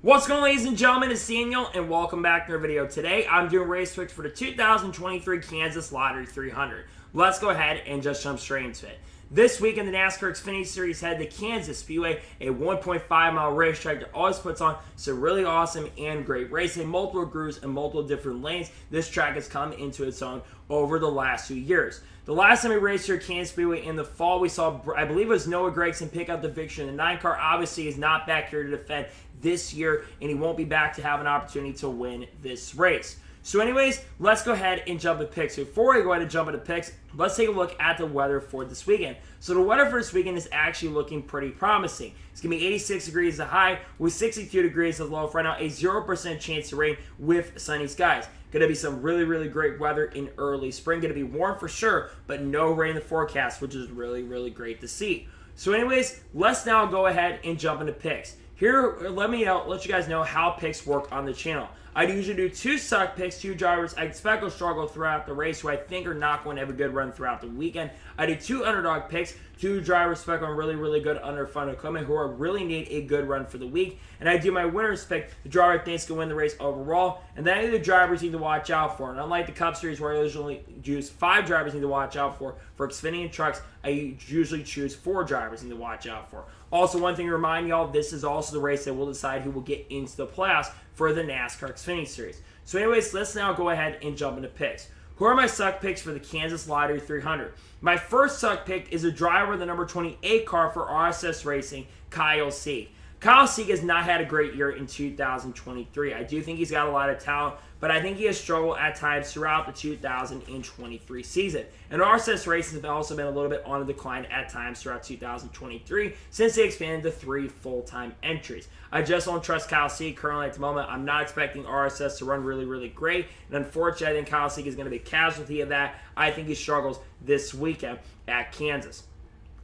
What's going on, ladies and gentlemen? It's Daniel, and welcome back to our video. Today, I'm doing race picks for the 2023 Kansas Lottery 300. Let's go ahead and just jump straight into it. This week in the NASCAR Xfinity Series head to Kansas Speedway, a 1.5-mile racetrack that always puts on some really awesome and great racing, multiple grooves and multiple different lanes. This track has come into its own over the last 2 years. The last time we raced here at Kansas Speedway in the fall, we saw, I believe it was Noah Gragson pick up the victory in the 9 car. Obviously, he's not back here to defend this year, and he won't be back to have an opportunity to win this race. So anyways, let's go ahead and jump into picks. Before I go ahead and jump into picks, let's take a look at the weather for this weekend. So the weather for this weekend is actually looking pretty promising. It's going to be 86 degrees as a high with 62 degrees as a low. For right now, a 0% chance of rain with sunny skies. Going to be some really great weather in early spring. Going to be warm for sure, but no rain in the forecast, which is really great to see. So anyways, let's now go ahead and jump into picks. Here, let you guys know how picks work on the channel. I usually do 2 suck picks, 2 drivers I expect will struggle throughout the race who I think are not going to have a good run throughout the weekend. I do 2 underdog picks, 2 drivers spec on really good underfunded equipment who are really need a good run for the week. And I do my winners pick, the driver I think can win the race overall. And then I do the drivers you need to watch out for. And unlike the Cup Series where I usually use 5 drivers you need to watch out for Xfinity and trucks, I usually choose 4 drivers you need to watch out for. Also, one thing to remind y'all, this is also the race that will decide who will get into the playoffs for the NASCAR Xfinity Series. So anyways, let's now go ahead and jump into picks. Who are my suck picks for the Kansas Lottery 300? My first suck pick is a driver of the number 28 car for RSS Racing, Kyle Sieg. Kyle Sieg has not had a great year in 2023. I do think he's got a lot of talent, but I think he has struggled at times throughout the 2023 season. And RSS Racing has also been a little bit on the decline at times throughout 2023 since they expanded to 3 full-time entries. I just don't trust Kyle Sieg currently at the moment. I'm not expecting RSS to run really great, and unfortunately, I think Kyle Sieg is going to be a casualty of that. I think he struggles this weekend at Kansas.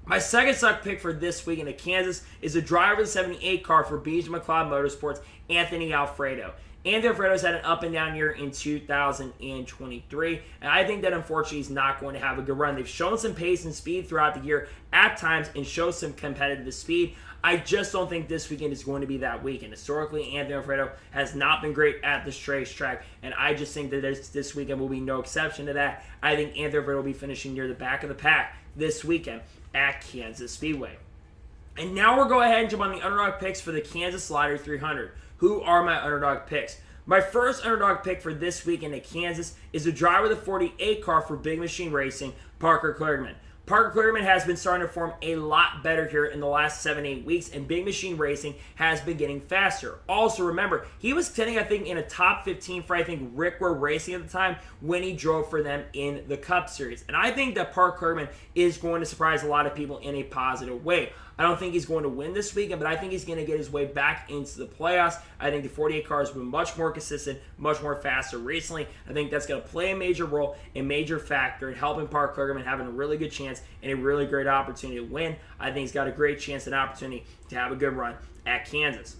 My second suck pick for this weekend at Kansas is a driver of the 78 car for BJ McLeod Motorsports, Anthony Alfredo. Anthony Alfredo's had an up and down year in 2023, and I think that unfortunately he's not going to have a good run. They've shown some pace and speed throughout the year at times and show some competitive speed. I just don't think this weekend is going to be that weekend. Historically, Anthony Alfredo has not been great at this racetrack, and I just think that this weekend will be no exception to that. I think Anthony Alfredo will be finishing near the back of the pack this weekend at Kansas Speedway. And now we'll go ahead and jump on the underdog picks for the Kansas Lottery 300. Who are my underdog picks? My first underdog pick for this weekend at Kansas is a driver of the 48 car for Big Machine Racing, Parker Kligerman. Parker Kligerman has been starting to form a lot better here in the last 7-8 weeks, and Big Machine Racing has been getting faster. Also, remember, he was sitting, I think, in a top 15 for, I think, Rick Ware Racing at the time when he drove for them in the Cup Series. And I think that Parker Kligerman is going to surprise a lot of people in a positive way. I don't think he's going to win this weekend, but I think he's going to get his way back into the playoffs. I think the 48 car has been much more consistent, much more faster recently. I think that's going to play a major role, a major factor in helping Parker Kligerman having a really good chance and a really great opportunity to win. I think he's got a great chance and opportunity to have a good run at Kansas.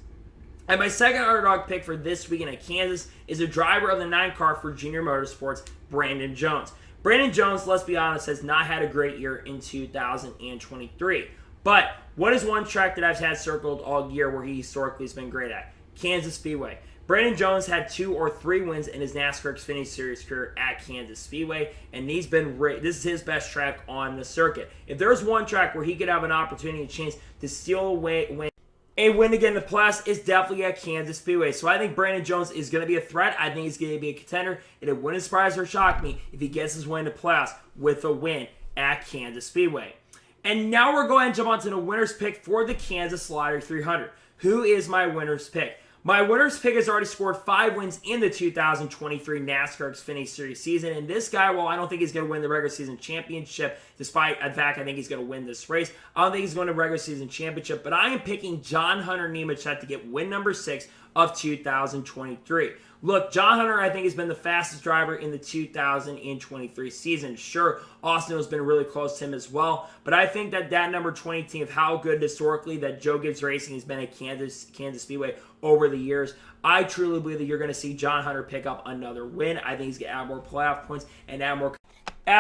And my second underdog pick for this weekend at Kansas is a driver of the 9 car for Junior Motorsports, Brandon Jones. Brandon Jones, let's be honest, has not had a great year in 2023. But what is one track that I've had circled all year where he historically has been great at? Kansas Speedway. Brandon Jones had 2 or 3 wins in his NASCAR Xfinity Series career at Kansas Speedway, and this is his best track on the circuit. If there's one track where he could have an opportunity, a chance to steal away, win again in the playoffs, it's definitely at Kansas Speedway. So I think Brandon Jones is going to be a threat. I think he's going to be a contender, and it wouldn't surprise or shock me if he gets his way in the playoffs with a win at Kansas Speedway. And now we're going to jump onto the winner's pick for the Kansas Lottery 300. Who is my winner's pick? My winner's pick has already scored 5 wins in the 2023 NASCAR Xfinity Series season. And this guy, well, I don't think he's going to win the regular season championship, despite the fact I think he's going to win this race. I don't think he's going to regular season championship, but I am picking John Hunter Nemechek to get win number 6 of 2023. Look, John Hunter, I think, has been the fastest driver in the 2023 season. Sure, Austin has been really close to him as well, but I think that number 20 team of how good historically that Joe Gibbs Racing has been at Kansas Speedway over the years, I truly believe that you're going to see John Hunter pick up another win. I think he's going to add more playoff points and add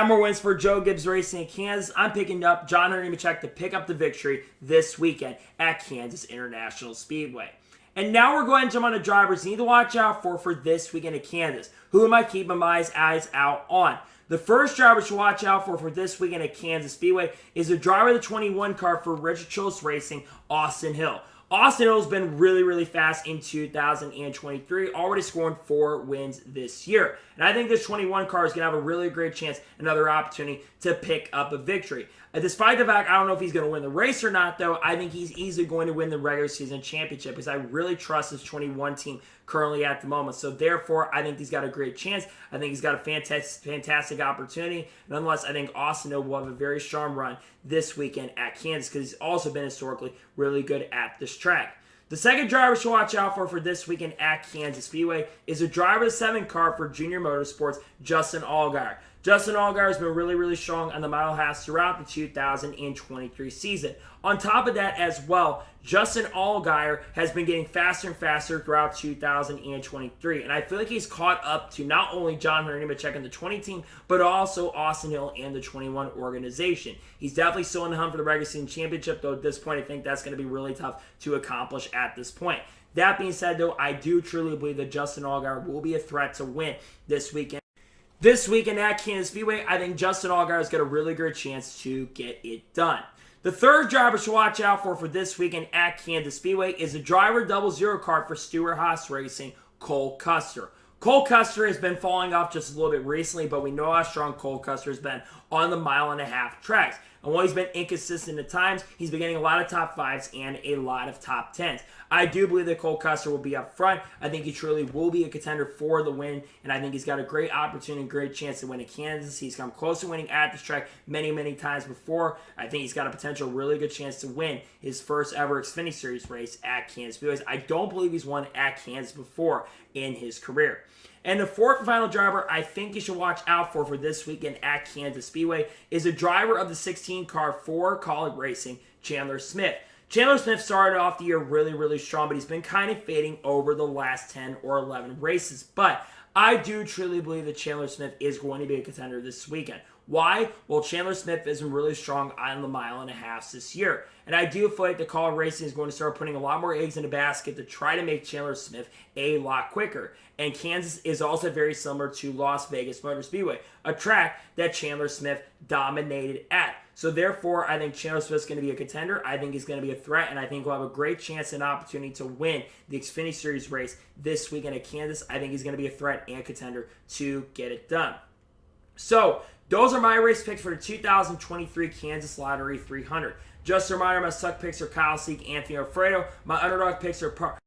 more wins for Joe Gibbs Racing in Kansas. I'm picking up John Hunter Nemechek to pick up the victory this weekend at Kansas International Speedway. And now we're going to jump on the drivers you need to watch out for this weekend at Kansas. Who am I keeping my eyes out on? The first driver to watch out for this weekend at Kansas Speedway is the driver of the 21 car for Richard Childress Racing, Austin Hill. Austin Hill has been really fast in 2023, already scoring 4 wins this year. And I think this 21 car is going to have a really great chance, another opportunity to pick up a victory. Despite the fact I don't know if he's going to win the race or not, though, I think he's easily going to win the regular season championship because I really trust his 21 team currently at the moment. So therefore, I think he's got a great chance. I think he's got a fantastic opportunity. Nonetheless, I think Austin Hill will have a very strong run this weekend at Kansas because he's also been historically really good at this track. The second driver to watch out for this weekend at Kansas Speedway is a driver of the 7 car for Junior Motorsports, Justin Allgaier. Justin Allgaier has been really strong on the mile halves throughout the 2023 season. On top of that as well, Justin Allgaier has been getting faster and faster throughout 2023. And I feel like he's caught up to not only John Hunter Nemechek and the 20 team, but also Austin Hill and the 21 organization. He's definitely still in the hunt for the regular season championship, though at this point I think that's going to be really tough to accomplish at this point. That being said, though, I do truly believe that Justin Allgaier will be a threat to win this weekend. This weekend at Kansas Speedway, I think Justin Allgaier has got a really good chance to get it done. The third driver to watch out for this weekend at Kansas Speedway is the driver 00 car for Stewart-Haas Racing, Cole Custer. Cole Custer has been falling off just a little bit recently, but we know how strong Cole Custer has been on the mile-and-a-half tracks. And while he's been inconsistent at times, he's been getting a lot of top 5s and a lot of top 10s. I do believe that Cole Custer will be up front. I think he truly will be a contender for the win, and I think he's got a great opportunity, great chance to win at Kansas. He's come close to winning at this track many times before. I think he's got a potential really good chance to win his first ever Xfinity Series race at Kansas Speedway. I don't believe he's won at Kansas before in his career. And the fourth and final driver I think you should watch out for this weekend at Kansas Speedway is a driver of the 16 car for Kaulig Racing, Chandler Smith. Chandler Smith started off the year really strong, but he's been kind of fading over the last 10 or 11 races. But I do truly believe that Chandler Smith is going to be a contender this weekend. Why? Well, Chandler Smith has been really strong on the mile-and-a-half this year. And I do feel like the Kaulig Racing is going to start putting a lot more eggs in the basket to try to make Chandler Smith a lot quicker. And Kansas is also very similar to Las Vegas Motor Speedway, a track that Chandler Smith dominated at. So therefore, I think Chandler Smith is going to be a contender. I think he's going to be a threat, and I think he'll have a great chance and opportunity to win the Xfinity Series race this weekend at Kansas. I think he's going to be a threat and contender to get it done. So those are my race picks for the 2023 Kansas Lottery 300. Just a reminder, my suck picks are Kyle Seek, Anthony Alfredo. My underdog picks are Parker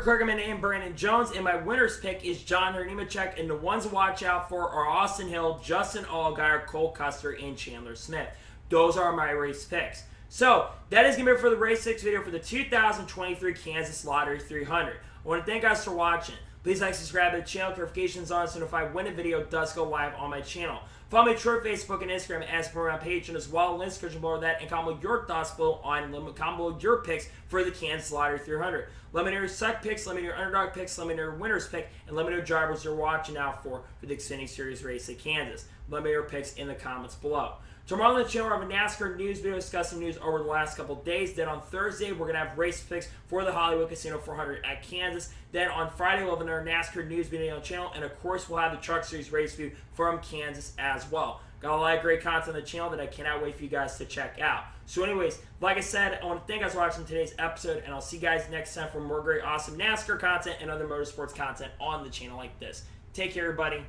Kligerman and Brandon Jones. And my winner's pick is John Hunter Nemechek. And the ones to watch out for are Austin Hill, Justin Allgaier, Cole Custer, and Chandler Smith. Those are my race picks. So that is going to be it for the Race 6 video for the 2023 Kansas Lottery 300. I want to thank you guys for watching. Please like, subscribe to the channel, notifications on so notified when a video does go live on my channel. Follow me on Twitter, Facebook, and Instagram as per my page as well. Links description below that, and comment your thoughts below on comment your picks for the Kansas Lottery 300. Let me know your suck picks, let me know your underdog picks, let me know your winner's pick, and let me know drivers you're watching out for the Xfinity Series race at Kansas. Let me know your picks in the comments below. Tomorrow on the channel, we'll have a NASCAR news video discussing news over the last couple days. Then on Thursday, we're going to have race picks for the Hollywood Casino 400 at Kansas. Then on Friday, we'll have another NASCAR news video on the channel. And of course, we'll have the Truck Series race view from Kansas as well. Got a lot of great content on the channel that I cannot wait for you guys to check out. So anyways, like I said, I want to thank you guys for watching today's episode. And I'll see you guys next time for more great, awesome NASCAR content and other motorsports content on the channel like this. Take care, everybody.